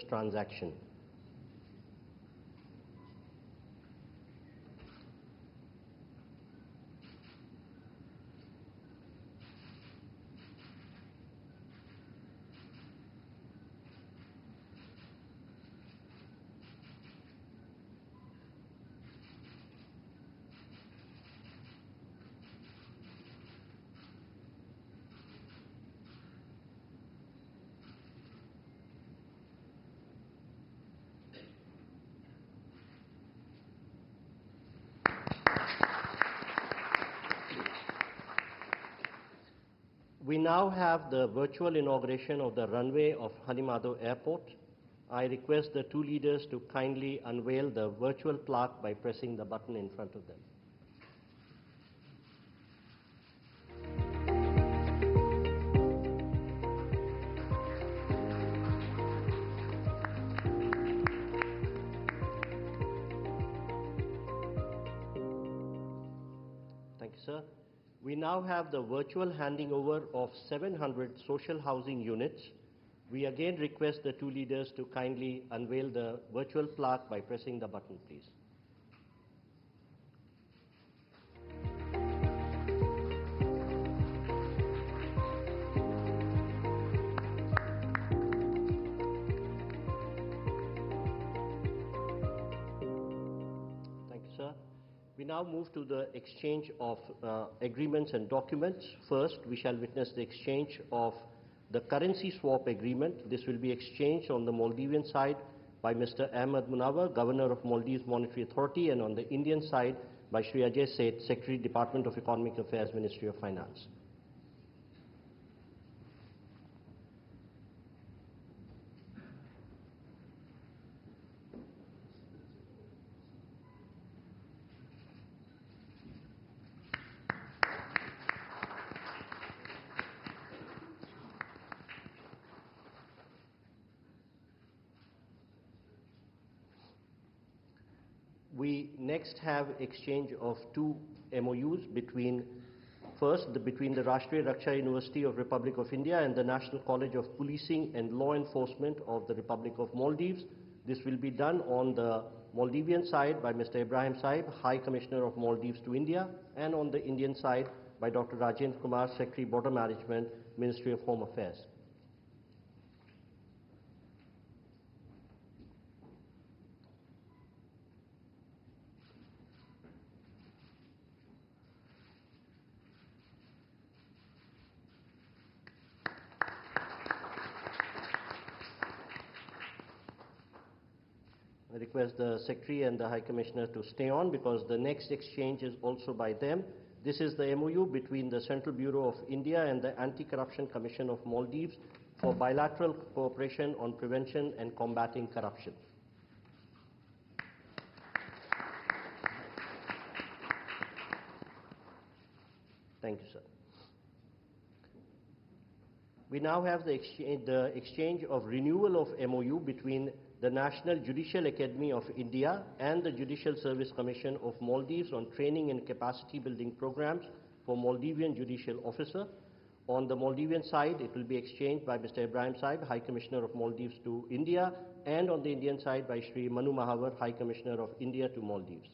transaction. We now have the virtual inauguration of the runway of Hanimado Airport. I request the two leaders to kindly unveil the virtual plaque by pressing the button in front of them. Thank you, sir. We now have the virtual handing over of 700 social housing units. We again request the two leaders to kindly unveil the virtual plaque by pressing the button, please. Thank you, sir. We now move to the exchange of agreements and documents. First, we shall witness the exchange of the currency swap agreement. This will be exchanged on the Maldivian side by Mr. Ahmed Munawar, Governor of Maldives Monetary Authority, and on the Indian side by Shri Ajay Seth, Secretary, Department of Economic Affairs, Ministry of Finance. We next have exchange of two MOUs between, between the Rashtriya Raksha University of Republic of India and the National College of Policing and Law Enforcement of the Republic of Maldives. This will be done on the Maldivian side by Mr. Ibrahim Saib, High Commissioner of Maldives to India, and on the Indian side by Dr. Rajendra Kumar, Secretary, Border Management, Ministry of Home Affairs. I request the Secretary and the High Commissioner to stay on because the next exchange is also by them. This is the MOU between the Central Bureau of India and the Anti-Corruption Commission of Maldives for bilateral cooperation on prevention and combating corruption. Thank you, sir. We now have the exchange of renewal of MOU between the National Judicial Academy of India and the Judicial Service Commission of Maldives on training and capacity building programs for Maldivian judicial officer. On the Maldivian side, it will be exchanged by Mr. Ibrahim Saib, High Commissioner of Maldives to India, and on the Indian side by Shri Manu Mahavar, High Commissioner of India to Maldives.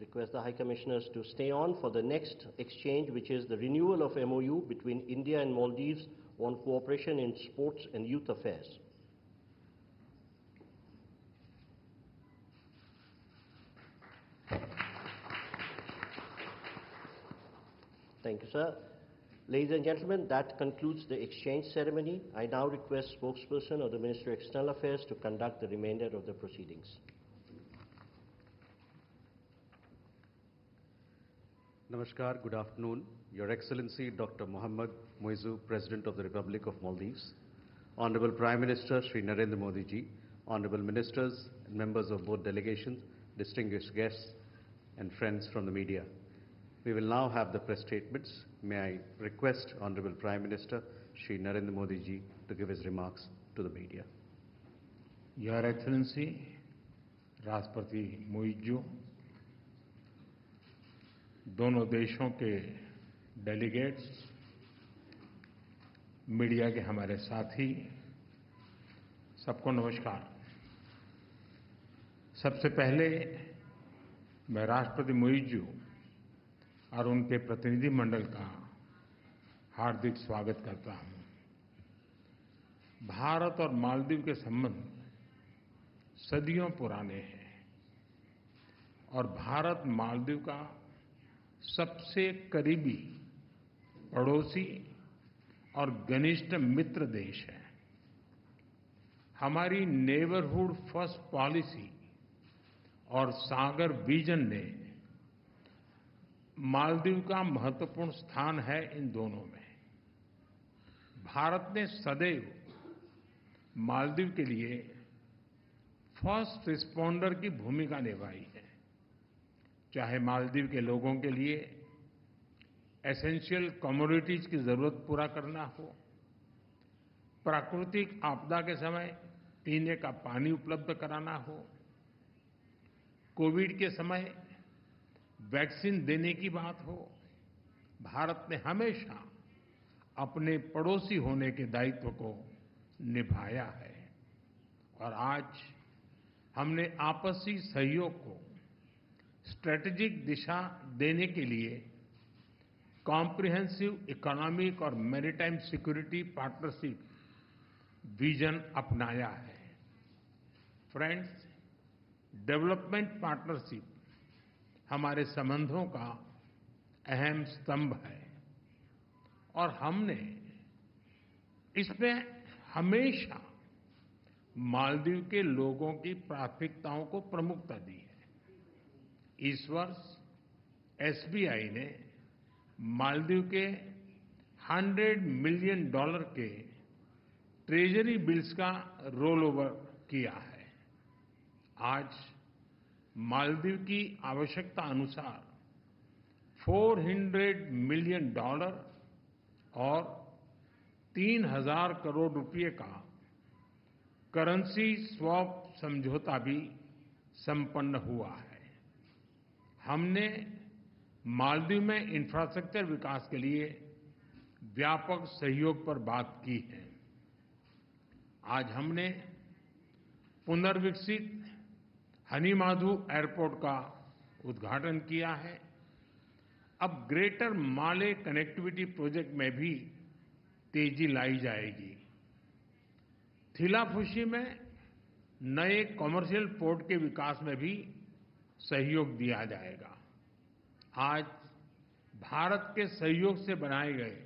Request the High Commissioners to stay on for the next exchange, which is the renewal of MOU between India and Maldives on cooperation in sports and youth affairs. Thank you, sir. Ladies and gentlemen, that concludes the exchange ceremony. I now request spokesperson of the Ministry of External Affairs to conduct the remainder of the proceedings. Namaskar, good afternoon. Your Excellency Dr. Mohamed, Muizzu, President of the Republic of Maldives, Honorable Prime Minister Shri Narendra Modi ji, Honorable Ministers and members of both delegations, distinguished guests and friends from the media. We will now have the press statements. May I request Honorable Prime Minister Shri Narendra Modi ji to give his remarks to the media. Your excellency राष्ट्रपति मुइज़्ज़ू, दोनों देशों के delegates, media के हमारे साथी, सबको नमस्कार। सबसे पहले मैं राष्ट्रपति मुइज़्ज़ू और उनके प्रतिनिधि मंडल का हार्दिक स्वागत करता हूं। भारत और मालदीव के संबंध सदियों पुराने हैं और भारत मालदीव का सबसे करीबी पड़ोसी और घनिष्ठ मित्र देश है। हमारी नेबरहुड फर्स्ट पॉलिसी और सागर विजन ने मालदीव का महत्वपूर्ण स्थान है इन दोनों में। भारत ने सदैव मालदीव के लिए फर्स्ट रिस्पॉन्डर की भूमिका निभाई है, चाहे मालदीव के लोगों के लिए एसेंशियल कमोडिटीज की जरूरत पूरा करना हो, प्राकृतिक आपदा के समय पीने का पानी उपलब्ध कराना हो, कोविड के समय वैक्सीन देने की बात हो। भारत ने हमेशा अपने पड़ोसी होने के दायित्व को निभाया है और आज हमने आपसी सहयोग को स्ट्रेटेजिक दिशा देने के लिए कॉम्प्रिहेंसिव इकोनॉमिक और मैरीटाइम सिक्योरिटी पार्टनरशिप विजन अपनाया है। फ्रेंड्स, डेवलपमेंट पार्टनरशिप हमारे संबंधों का अहम स्तंभ है और हमने इसमें हमेशा मालदीव के लोगों की प्राथमिकताओं को प्रमुखता दी है। इस वर्ष एसबीआई ने मालदीव के $100 मिलियन के ट्रेजरी बिल्स का रोल ओवर किया है। आज मालदीव की आवश्यकता अनुसार $400 मिलियन और 3,000 करोड़ रुपए का करेंसी स्वैप समझौता भी संपन्न हुआ है। हमने मालदीव में इंफ्रास्ट्रक्चर विकास के लिए व्यापक सहयोग पर बात की है। आज हमने पुनर्विकसित हनीमाधु एयरपोर्ट का उद्घाटन किया है। अब ग्रेटर माले कनेक्टिविटी प्रोजेक्ट में भी तेजी लाई जाएगी। थिलाफुशी में नए कमर्शियल पोर्ट के विकास में भी सहयोग दिया जाएगा। आज भारत के सहयोग से बनाए गए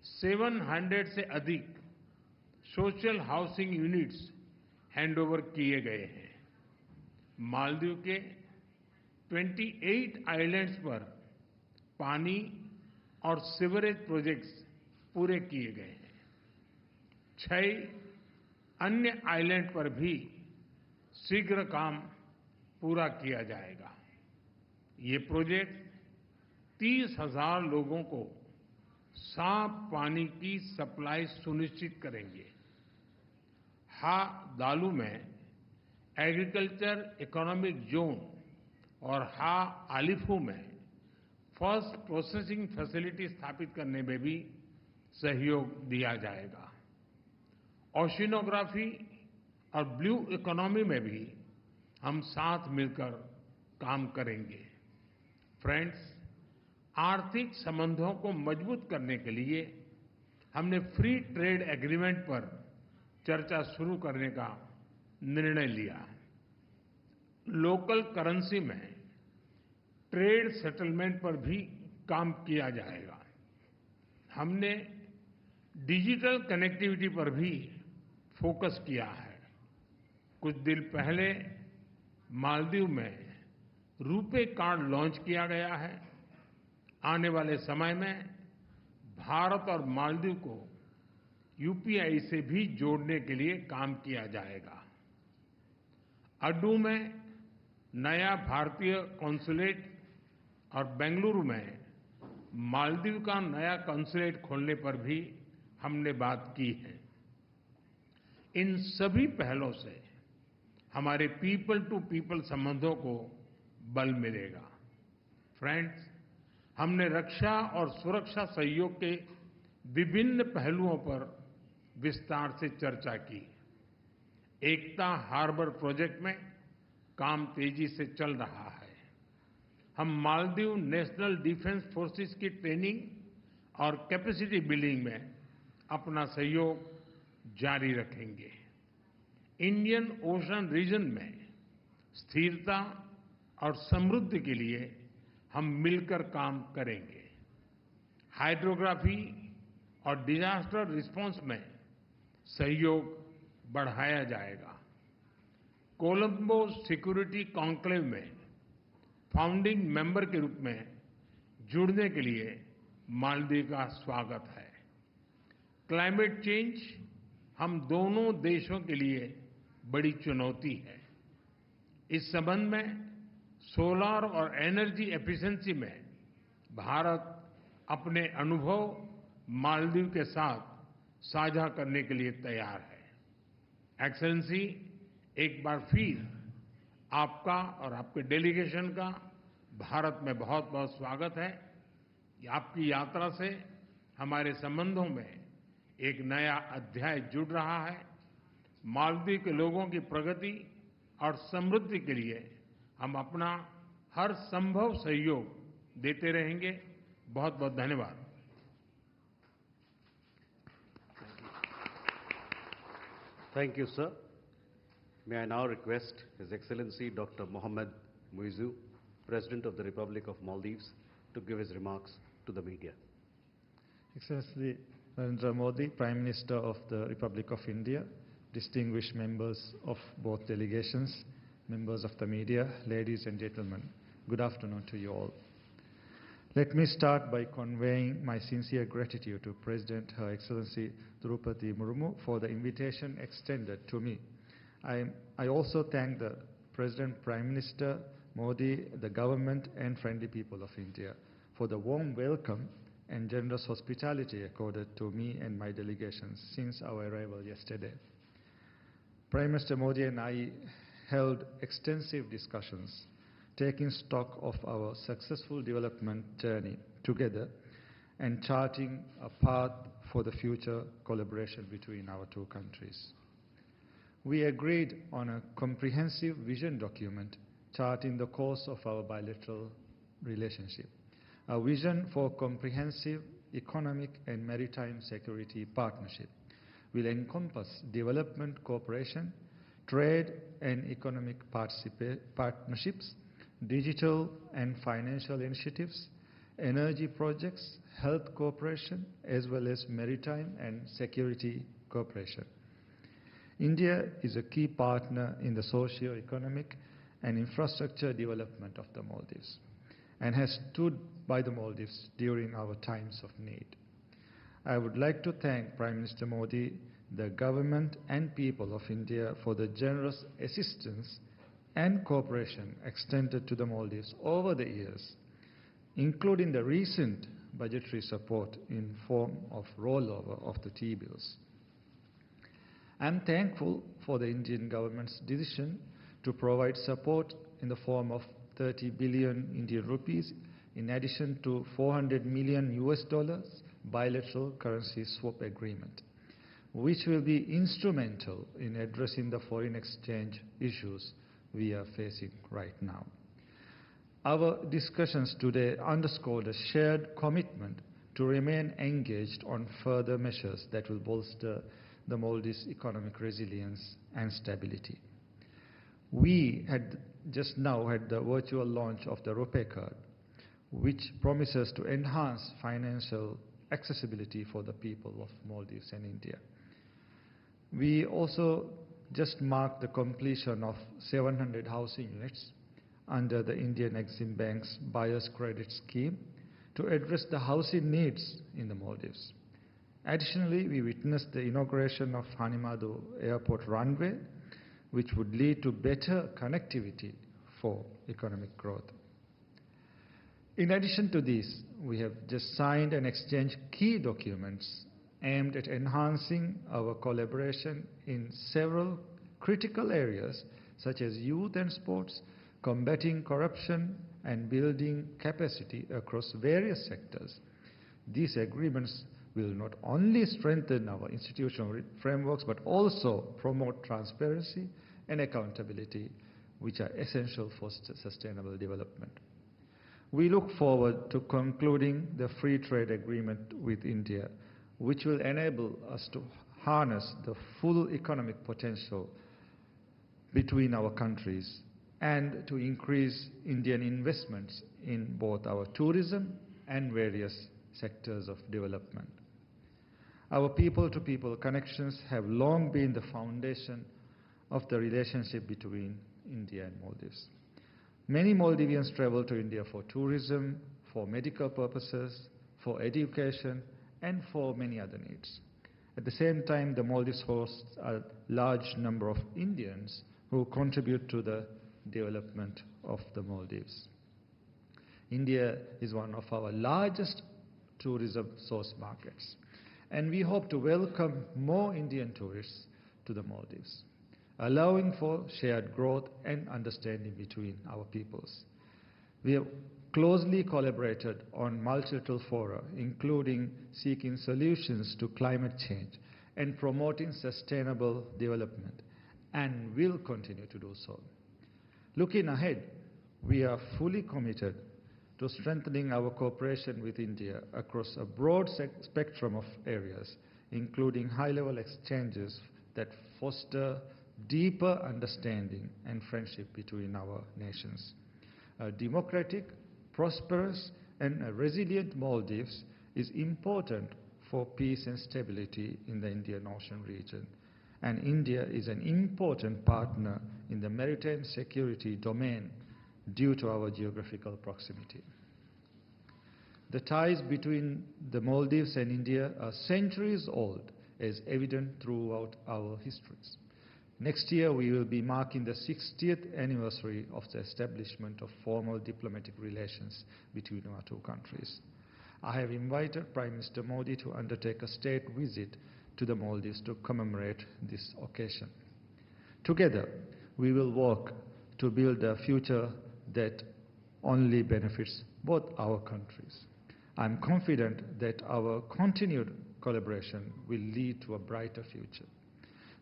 700 से अधिक सोशल हाउसिंग यूनिट्स हैंडओवर किए गए हैं। मालदीव के 28 आइलैंड्स पर पानी और सीवरेज प्रोजेक्ट्स पूरे किए गए हैं। 6 अन्य आइलैंड पर भी शीघ्र काम पूरा किया जाएगा। ये प्रोजेक्ट 30,000 लोगों को साफ पानी की सप्लाई सुनिश्चित करेंगे। हा दालू में एग्रीकल्चर इकोनॉमिक जोन और हा आलिफू में फर्स्ट प्रोसेसिंग फैसिलिटी स्थापित करने में भी सहयोग दिया जाएगा। ओशिनोग्राफी और ब्लू इकोनॉमी में भी हम साथ मिलकर काम करेंगे। फ्रेंड्स, आर्थिक संबंधों को मजबूत करने के लिए हमने फ्री ट्रेड एग्रीमेंट पर चर्चा शुरू करने का निर्णय लिया। लोकल करेंसी में ट्रेड सेटलमेंट पर भी काम किया जाएगा। हमने डिजिटल कनेक्टिविटी पर भी फोकस किया है। कुछ दिन पहले मालदीव में रुपे कार्ड लॉन्च किया गया है। आने वाले समय में भारत और मालदीव को यूपीआई से भी जोड़ने के लिए काम किया जाएगा। अड्डू में नया भारतीय कॉन्सुलेट और बेंगलुरु में मालदीव का नया कॉन्सुलेट खोलने पर भी हमने बात की है। इन सभी पहलों से हमारे पीपल टू पीपल संबंधों को बल मिलेगा। फ्रेंड्स, हमने रक्षा और सुरक्षा सहयोग के विभिन्न पहलुओं पर विस्तार से चर्चा की। एकता हार्बर प्रोजेक्ट में काम तेजी से चल रहा है। हम मालदीव नेशनल डिफेंस फोर्सेस की ट्रेनिंग और कैपेसिटी बिल्डिंग में अपना सहयोग जारी रखेंगे। इंडियन ओशन रीजन में स्थिरता और समृद्धि के लिए हम मिलकर काम करेंगे। हाइड्रोग्राफी और डिजास्टर रिस्पांस में सहयोग बढ़ाया जाएगा। कोलंबो सिक्योरिटी कॉन्क्लेव में फाउंडिंग मेंबर के रूप में जुड़ने के लिए मालदीव का स्वागत है। क्लाइमेट चेंज हम दोनों देशों के लिए बड़ी चुनौती है। इस संबंध में सोलर और एनर्जी एफिशिएंसी में भारत अपने अनुभव मालदीव के साथ साझा करने के लिए तैयार है। एक्सेलेंसी, एक बार फिर आपका और आपके डेलीगेशन का भारत में बहुत बहुत स्वागत है। आपकी यात्रा से हमारे संबंधों में एक नया अध्याय जुड़ रहा है। मालदीव के लोगों की प्रगति और समृद्धि के लिए हम अपना हर संभव सहयोग देते रहेंगे। बहुत बहुत धन्यवाद। Thank you, sir. May I now request His Excellency Dr. Mohamed Muizzu, President of the Republic of Maldives, to give his remarks to the media. Excellency Narendra Modi, Prime Minister of the Republic of India, distinguished members of both delegations, members of the media, ladies and gentlemen, good afternoon to you all. Let me start by conveying my sincere gratitude to President Her Excellency Draupadi Murmu for the invitation extended to me. I also thank the President, Prime Minister Modi, the government and friendly people of India for the warm welcome and generous hospitality accorded to me and my delegations since our arrival yesterday. Prime Minister Modi and I held extensive discussions, taking stock of our successful development journey together and charting a path for the future collaboration between our two countries. We agreed on a comprehensive vision document charting the course of our bilateral relationship, a vision for comprehensive economic and maritime security partnership will encompass development cooperation, trade and economic partnerships, digital and financial initiatives, energy projects, health cooperation, as well as maritime and security cooperation. India is a key partner in the socio-economic and infrastructure development of the Maldives and has stood by the Maldives during our times of need. I would like to thank Prime Minister Modi, the government and people of India for the generous assistance and cooperation extended to the Maldives over the years, including the recent budgetary support in form of rollover of the T-bills. I am thankful for the Indian government's decision to provide support in the form of 30 billion Indian rupees in addition to $400 million bilateral currency swap agreement, which will be instrumental in addressing the foreign exchange issues we are facing right now. Our discussions today underscored a shared commitment to remain engaged on further measures that will bolster the Maldives' economic resilience and stability. We had just now had the virtual launch of the RuPay card, which promises to enhance financial accessibility for the people of Maldives and India. We also just marked the completion of 700 housing units under the Indian Exim Bank's Buyer's Credit Scheme to address the housing needs in the Maldives. Additionally, we witnessed the inauguration of Hanimadu Airport runway, which would lead to better connectivity for economic growth. In addition to this, we have just signed and exchanged key documents aimed at enhancing our collaboration in several critical areas such as youth and sports, combating corruption, and building capacity across various sectors. These agreements will not only strengthen our institutional frameworks but also promote transparency and accountability, which are essential for sustainable development. We look forward to concluding the free trade agreement with India, which will enable us to harness the full economic potential between our countries and to increase Indian investments in both our tourism and various sectors of development. Our people-to-people connections have long been the foundation of the relationship between India and Maldives. Many Maldivians travel to India for tourism, for medical purposes, for education, and for many other needs. At the same time, the Maldives hosts a large number of Indians who contribute to the development of the Maldives. India is one of our largest tourism source markets, and we hope to welcome more Indian tourists to the Maldives, allowing for shared growth and understanding between our peoples. We have closely collaborated on multilateral fora, including seeking solutions to climate change and promoting sustainable development, and will continue to do so. Looking ahead, we are fully committed to strengthening our cooperation with India across a broad spectrum of areas, including high-level exchanges that foster deeper understanding and friendship between our nations. A democratic, prosperous, and a resilient Maldives is important for peace and stability in the Indian Ocean region, and India is an important partner in the maritime security domain due to our geographical proximity. The ties between the Maldives and India are centuries old, as evident throughout our histories. Next year, we will be marking the 60th anniversary of the establishment of formal diplomatic relations between our two countries. I have invited Prime Minister Modi to undertake a state visit to the Maldives to commemorate this occasion. Together, we will work to build a future that only benefits both our countries. I'm confident that our continued collaboration will lead to a brighter future.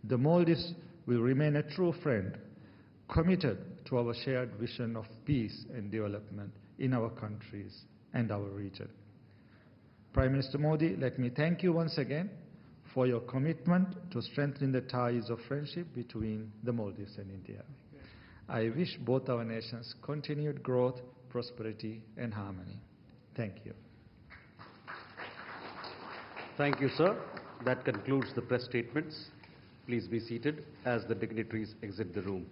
The Maldives will remain a true friend, committed to our shared vision of peace and development in our countries and our region. Prime Minister Modi, let me thank you once again for your commitment to strengthening the ties of friendship between the Maldives and India. I wish both our nations continued growth, prosperity, and harmony. Thank you. Thank you, sir. That concludes the press statements. Please be seated as the dignitaries exit the room.